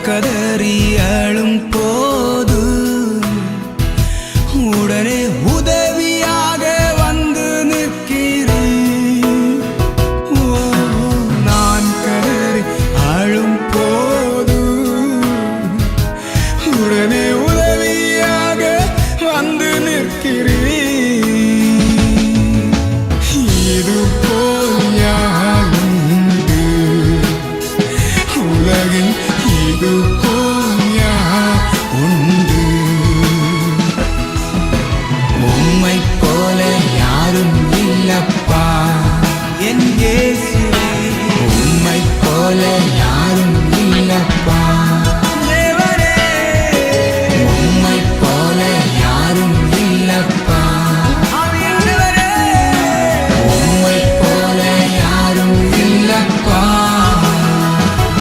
கதறி அழும் போது உடனே உதவியாக வந்து நிற்கிறேன். நான் கதறி அழும் போது உடனே உதவியாக வந்து நிற்கிறேன். இது போல் யாருண்டு உலகில் இது